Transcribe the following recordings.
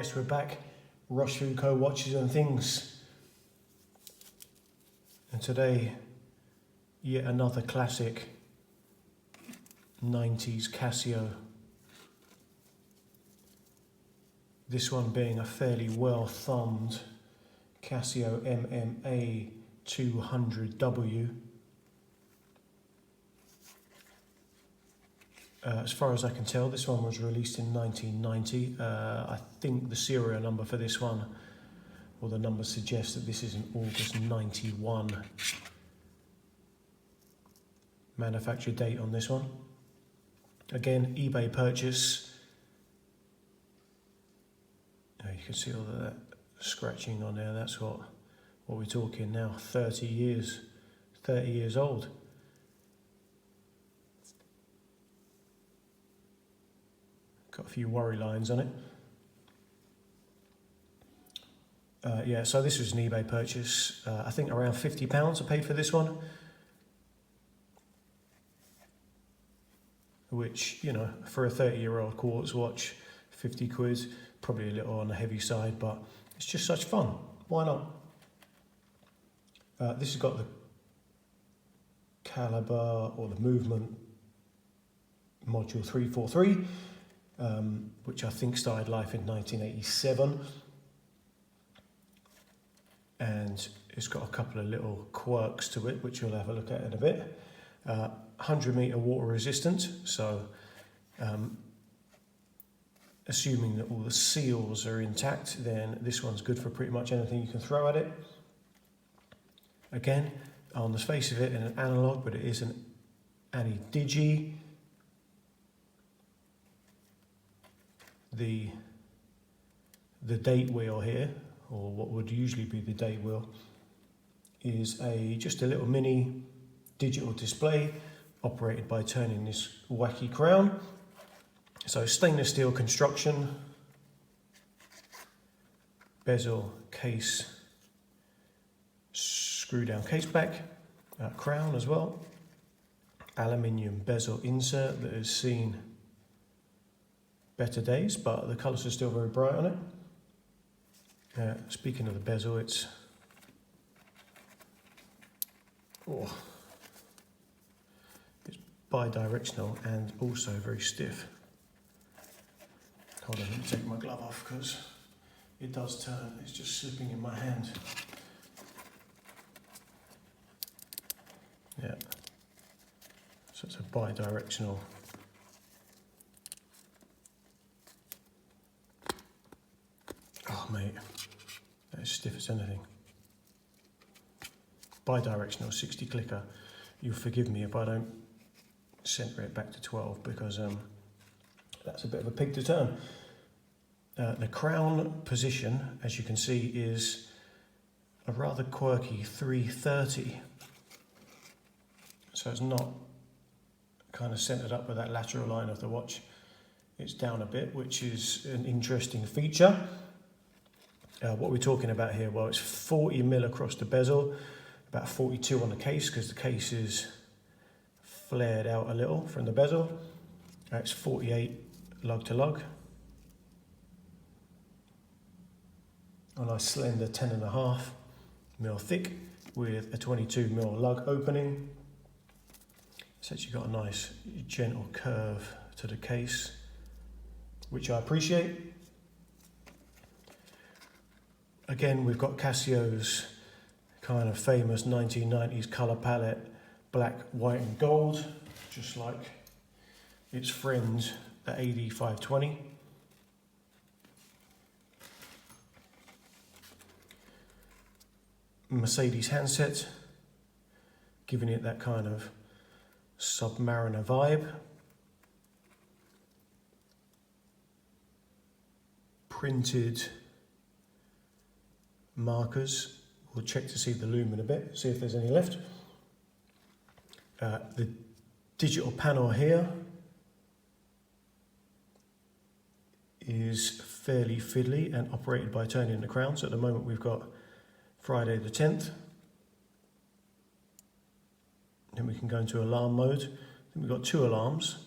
Yes, we're back. Roshfooco watches and things. And today, yet another classic 90s Casio. This one being a fairly well thumbed Casio MMA-200w. As far as I can tell, this one was released in 1990. I think the serial number for this one, or the number suggests that this is an August 91 manufacture date on this one. Again, eBay purchase. You can see all of that scratching on there. That's what we're talking now. 30 years old. Got a few worry lines on it. Yeah, so this was an eBay purchase. I think around £50 I paid for this one. Which, you know, for a 30-year-old quartz watch, 50 quid, probably a little on the heavy side, but it's just such fun. Why not? This has got the caliber or the movement module 343. Which I think started life in 1987, and it's got a couple of little quirks to it, which we'll have a look at in a bit. 100-meter water resistant, so assuming that all the seals are intact, then this one's good for pretty much anything you can throw at it. Again, on the face of it, an analog, but it is an ani-digi. The date wheel here, or what would usually be the date wheel, is just a little mini digital display operated by turning this wacky crown. So stainless steel construction, bezel, case, screw down case back, crown as well, aluminium bezel insert that has seen better days, but the colours are still very bright on it. Speaking of the bezel, it's bi-directional and also very stiff. Hold on, let me take my glove off because it does turn. It's just slipping in my hand. Yeah. So it's a bi-directional. Oh mate, that is stiff as anything. Bi-directional 60 clicker. You'll forgive me if I don't centre it back to 12 because that's a bit of a pig to turn. The crown position, as you can see, is a rather quirky 330. So it's not kind of centred up with that lateral line of the watch. It's down a bit, which is an interesting feature. What we're talking about here, well, it's 40mm across the bezel, about 42 on the case because the case is flared out a little from the bezel. It's 48 lug to lug. A nice slender 10.5mm thick with a 22mm lug opening. It's actually got a nice gentle curve to the case, which I appreciate. Again, we've got Casio's kind of famous 1990s colour palette, black, white and gold, just like its friend, the AD520. Mercedes handset, giving it that kind of Submariner vibe. Printed markers. We'll check to see the lume in a bit, see if there's any left. The digital panel here is fairly fiddly and operated by turning the crown. So at the moment we've got Friday the 10th. Then we can go into alarm mode. Then we've got two alarms.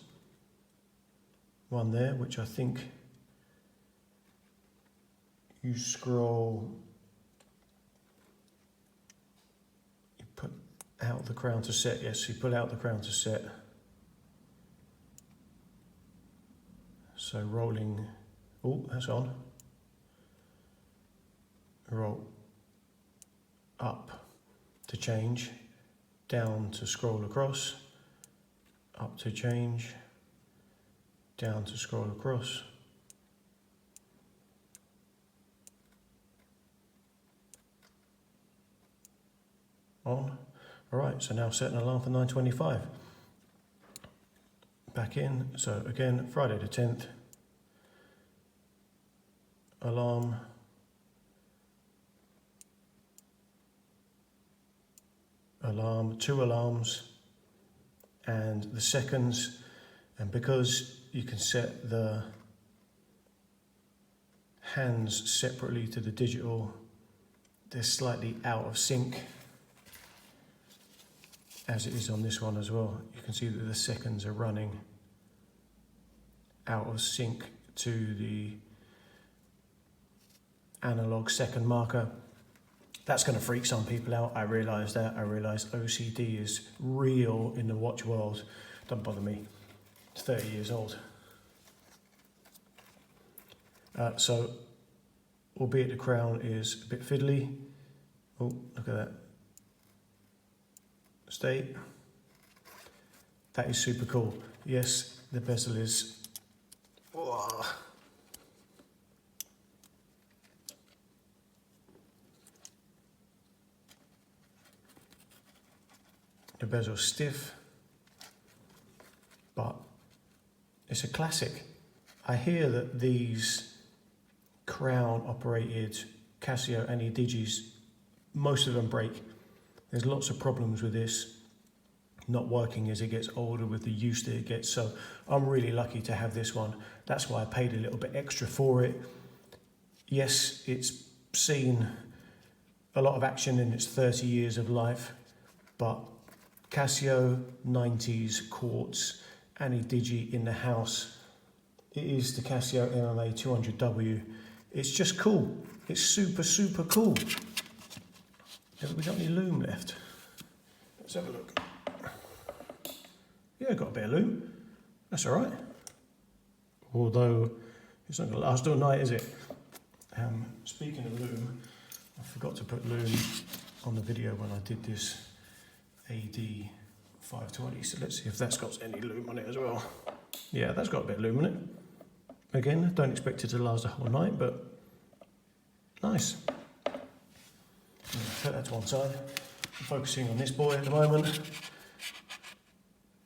One there, which I think you scroll, you put out the crown to set. Yes, you put out the crown to set. So rolling, oh, that's on. Roll up to change, down to scroll across, up to change, down to scroll across. On. All right, so now set an alarm for 9:25. Back in, so again, Friday the 10th. Alarm. Alarm, 2 alarms, and the seconds, and because you can set the hands separately to the digital, they're slightly out of sync, as it is on this one as well. You can see that the seconds are running out of sync to the analog second marker. That's going to freak some people out. I realise that. I realise OCD is real in the watch world. Don't bother me. It's 30 years old. So, albeit the crown is a bit fiddly. Oh, look at that. Stay. That is super cool. Yes, the bezel is... Whoa. The bezel's stiff, but it's a classic. I hear that these crown operated Casio NE-Digis, most of them break. There's lots of problems with this not working as it gets older with the use that it gets, so I'm really lucky to have this one. That's why I paid a little bit extra for it. Yes, it's seen a lot of action in its 30 years of life, but Casio 90s quartz NE-Digi in the house. It is the Casio MMA-200w. It's just cool. It's super, super cool. Have we got any lume left? Let's have a look. Yeah, got a bit of lume. That's all right. Although it's not going to last all night, is it? Speaking of lume, I forgot to put lume on the video when I did this AD520, so let's see if that's got any lume on it as well. Yeah, that's got a bit of lume on it. Again, don't expect it to last a whole night, but nice. Put that to one side. I'm focusing on this boy at the moment.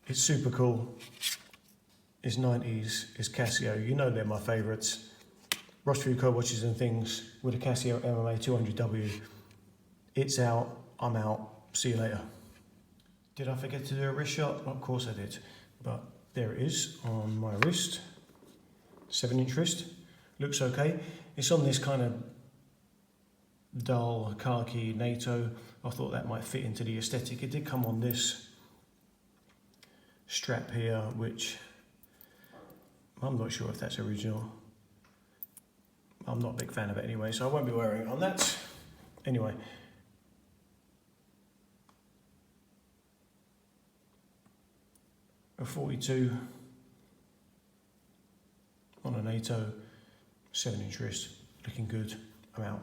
It's super cool. It's 90s, it's Casio. You know they're my favourites. Roshfooco watches and things with a Casio MMA-200w. It's out, I'm out. See you later. Did I forget to do a wrist shot? Of course I did, but there it is on my wrist. 7-inch wrist. Looks okay. It's on this kind of dull khaki NATO. I thought that might fit into the aesthetic. It did come on this strap here, which I'm not sure if that's original. I'm not a big fan of it anyway, so I won't be wearing it on that. Anyway. A 42 on a NATO 7-inch wrist, looking good. I'm out.